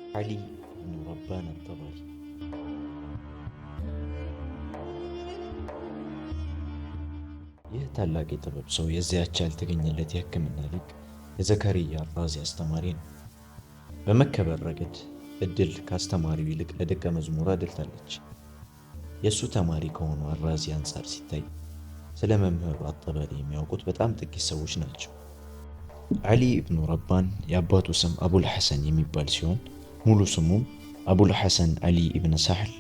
علي بن ربان الطبري ይህ ታላቅ የጥበብ ሰው የዚያች ያልተገኘለት የሕክምና ሊቅ የዘከርያ አራዚ አስተማሪ ነው። በመከበር ረገድ እድል ከአስተማሪው ይልቅ ለደቀ መዝሙሩ አድልታለች። የእሱ ተማሪ ከሆኑ አራዚ አንጻር ሲታይ ስለ መምህሩ አጠበሪ የሚያውቁት በጣም ጥቂት ሰዎች ናቸው። ዓሊ ኢብኑ ረባን የአባቱ ስም አቡል ሐሰን የሚባል ሲሆን ሙሉ ስሙም አቡል ሐሰን ዓሊ ኢብን ሳህል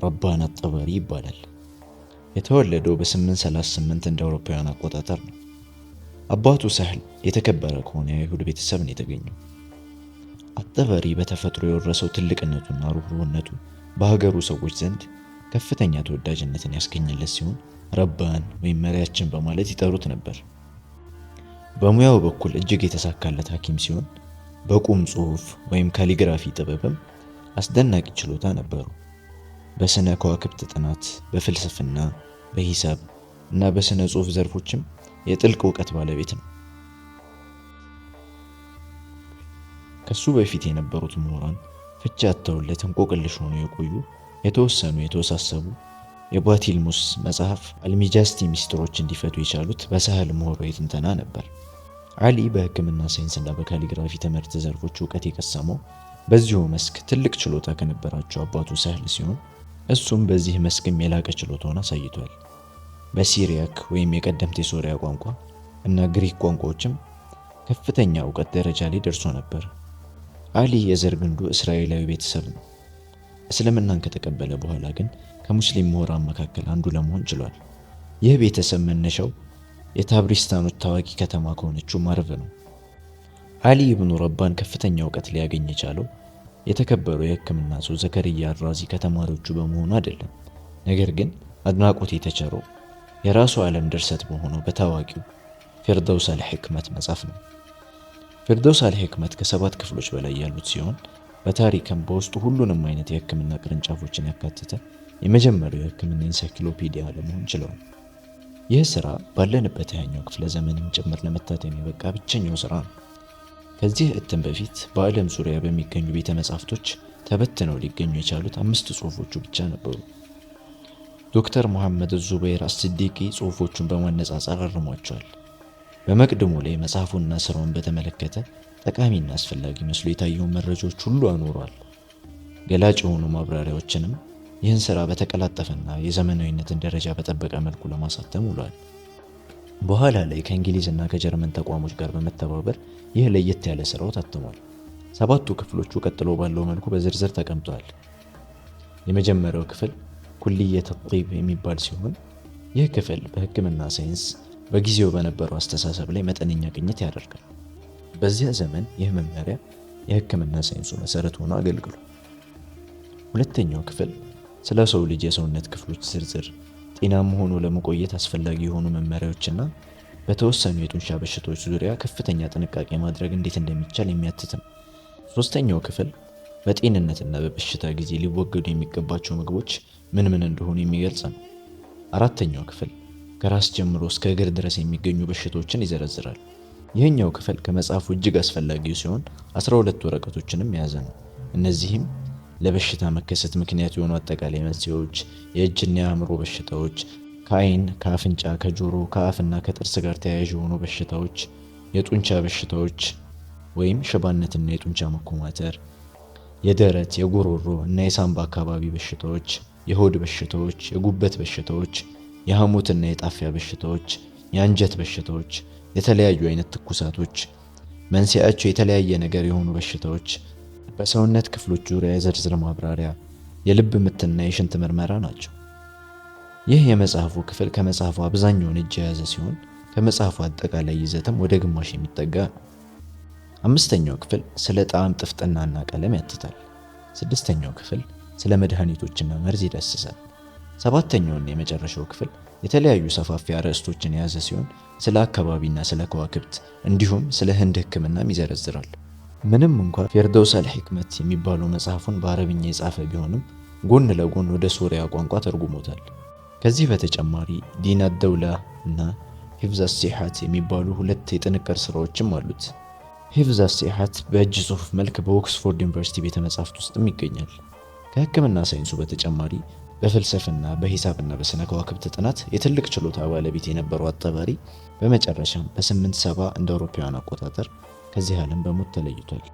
ረባን አጠበሪ ይባላል። የተወለደው በ838 እንደ አውሮፓውያን አቆጣጠር ነው። አባቱ ሳህል የተከበረ ከሆነ የአይሁድ ቤተሰብ ነው የተገኘው። አጠበሪ በተፈጥሮ የወረሰው ትልቅነቱና ሩህሩህነቱ በሀገሩ ሰዎች ዘንድ ከፍተኛ ተወዳጅነትን ያስገኘለት ሲሆን ረባን ወይም መሪያችን በማለት ይጠሩት ነበር። በሙያው በኩል እጅግ የተሳካለት ሐኪም ሲሆን በቁም ጽሑፍ ወይም ካሊግራፊ ጥበብም አስደናቂ ችሎታ ነበሩ። በስነ ከዋክብት ጥናት፣ በፍልስፍና፣ በሂሳብ እና በስነ ጽሑፍ ዘርፎችም የጥልቅ እውቀት ባለቤት ነው። ከሱ በፊት የነበሩት ምሁራን ፍቺ አጥተውለት እንቆቅልሽ ሆነው የቆዩ የተወሰኑ የተወሳሰቡ የባቲልሙስ መጽሐፍ አልሚጃስቲ ሚስጥሮች እንዲፈቱ የቻሉት በሳህል ምሁራዊ ትንተና ነበር። ዓሊ በሕክምና ሳይንስና በካሊግራፊ ትምህርት ዘርፎች እውቀት የቀሰመው በዚሁ መስክ ትልቅ ችሎታ ከነበራቸው አባቱ ሳህል ሲሆን እሱም በዚህ መስክም የላቀ ችሎታውን አሳይቷል። በሲሪያክ ወይም የቀደምት የሶሪያ ቋንቋ እና ግሪክ ቋንቋዎችም ከፍተኛ እውቀት ደረጃ ላይ ደርሶ ነበር። ዓሊ የዘር ግንዱ እስራኤላዊ ቤተሰብ ነው። እስልምናን ከተቀበለ በኋላ ግን ከሙስሊም ምሁራን መካከል አንዱ ለመሆን ችሏል። ይህ ቤተሰብ መነሻው የታብሪስታኖች ታዋቂ ከተማ ከሆነችው ማርቭ ነው። ዓሊ ኢብኑ ረባን ከፍተኛ እውቀት ሊያገኝ የቻለው የተከበሩ የሕክምና ሰው ዘከርያ አራዚ ከተማሪዎቹ በመሆኑ አይደለም። ነገር ግን አድናቆት የተቸረው የራሱ ዓለም ድርሰት በሆነው በታዋቂው ፊርደውስ አልሕክመት መጽሐፍ ነው። ፊርደውስ አልሕክመት ከ7 ክፍሎች በላይ ያሉት ሲሆን በታሪክም በውስጡ ሁሉንም አይነት የሕክምና ቅርንጫፎችን ያካተተ የመጀመሪያው የሕክምና ኢንሳይክሎፒዲያ ለመሆን ችለዋል። ይህ ስራ ባለንበት 20ኛው ክፍለ ዘመንም ጭምር ለመታተም የበቃ ብቸኛው ስራ ነው። ከዚህ እትም በፊት በዓለም ዙሪያ በሚገኙ ቤተ መጻሕፍቶች ተበትነው ሊገኙ የቻሉት 5 ጽሑፎቹ ብቻ ነበሩ። ዶክተር ሙሐመድ ዙበይር አስሲዲቂ ጽሑፎቹን በማነጻጸር አርሟቸዋል። በመቅድሙ ላይ መጽሐፉንና ስራውን በተመለከተ ጠቃሚና አስፈላጊ መስሎ የታየውን መረጃዎች ሁሉ አኖሯል። ገላጭ የሆኑ ማብራሪያዎችንም ይህን ስራ በተቀላጠፈና የዘመናዊነትን ደረጃ በጠበቀ መልኩ ለማሳተም ውሏል። በኋላ ላይ ከእንግሊዝና ከጀርመን ተቋሞች ጋር በመተባበር ይህ ለየት ያለ ስራው ታትሟል። 7ቱ ክፍሎቹ ቀጥሎ ባለው መልኩ በዝርዝር ተቀምጠዋል። የመጀመሪያው ክፍል ኩልየት ጢብ የሚባል ሲሆን ይህ ክፍል በሕክምና ሳይንስ በጊዜው በነበረው አስተሳሰብ ላይ መጠነኛ ቅኝት ያደርጋል። በዚያ ዘመን ይህ መመሪያ የሕክምና ሳይንሱ መሰረት ሆኖ አገልግሏል። ሁለተኛው ክፍል ስለ ሰው ልጅ የሰውነት ክፍሎች ዝርዝር፣ ጤናማ ሆኖ ለመቆየት አስፈላጊ የሆኑ መመሪያዎችና በተወሰኑ የጡንቻ በሽታዎች ዙሪያ ከፍተኛ ጥንቃቄ ማድረግ እንዴት እንደሚቻል የሚያትት ነው። ሶስተኛው ክፍል በጤንነትና በበሽታ ጊዜ ሊወገዱ የሚገባቸው ምግቦች ምን ምን እንደሆኑ የሚገልጽ ነው። አራተኛው ክፍል ከራስ ጀምሮ እስከ እግር ድረስ የሚገኙ በሽታዎችን ይዘረዝራል። ይህኛው ክፍል ከመጽሐፉ እጅግ አስፈላጊው ሲሆን 12 ወረቀቶችንም የያዘ ነው። እነዚህም ለበሽታ መከሰት ምክንያት የሆኑ አጠቃላይ መንስኤዎች፣ የእጅና የአእምሮ በሽታዎች፣ ከአይን፣ ከአፍንጫ፣ ከጆሮ፣ ከአፍና ከጥርስ ጋር ተያያዥ የሆኑ በሽታዎች፣ የጡንቻ በሽታዎች ወይም ሽባነትና የጡንቻ መኮማተር፣ የደረት፣ የጉሮሮ እና የሳምባ አካባቢ በሽታዎች፣ የሆድ በሽታዎች፣ የጉበት በሽታዎች፣ የሐሞትና የጣፊያ በሽታዎች፣ የአንጀት በሽታዎች፣ የተለያዩ አይነት ትኩሳቶች፣ መንስኤያቸው የተለያየ ነገር የሆኑ በሽታዎች፣ በሰውነት ክፍሎች ዙሪያ የዝርዝር ማብራሪያ፣ የልብ ምትና የሽንት ምርመራ ናቸው። ይህ የመጽሐፉ ክፍል ከመጽሐፉ አብዛኛውን እጅ የያዘ ሲሆን ከመጽሐፉ አጠቃላይ ይዘትም ወደ ግማሽ የሚጠጋ ነው። 5ኛው ክፍል ስለ ጣዕም፣ ጥፍጥናና ቀለም ያትታል። 6ኛው ክፍል ስለ መድኃኒቶችና መርዝ ይዳስሳል። 7ኛውና የመጨረሻው ክፍል የተለያዩ ሰፋፊ አርዕስቶችን የያዘ ሲሆን ስለ አካባቢና ስለ ከዋክብት እንዲሁም ስለ ህንድ ሕክምናም ይዘረዝራል። ምንም እንኳን ፊርደውስ አልሕክመት የሚባለው መጽሐፉን በአረብኛ የጻፈ ቢሆንም ጎን ለጎን ወደ ሶሪያ ቋንቋ ተርጉሞታል። ከዚህ በተጨማሪ ዲን አደውላ እና ሂፍዝ አሲሐት የሚባሉ 2 የጥንቅር ስራዎችም አሉት። ሂፍዝ አስ-ሲሐት በእጅ ጽሑፍ መልክ በኦክስፎርድ ዩኒቨርሲቲ ቤተ መጻሕፍት ውስጥም ይገኛል። ከሕክምና ሳይንሱ በተጨማሪ በፍልስፍና በሂሳብና በስነ ከዋክብት ጥናት የትልቅ ችሎታ ባለቤት የነበረው አጠባሪ በመጨረሻም በ870 እንደ አውሮፓውያን አቆጣጠር ከዚህ ዓለም በሞት ተለይቷል።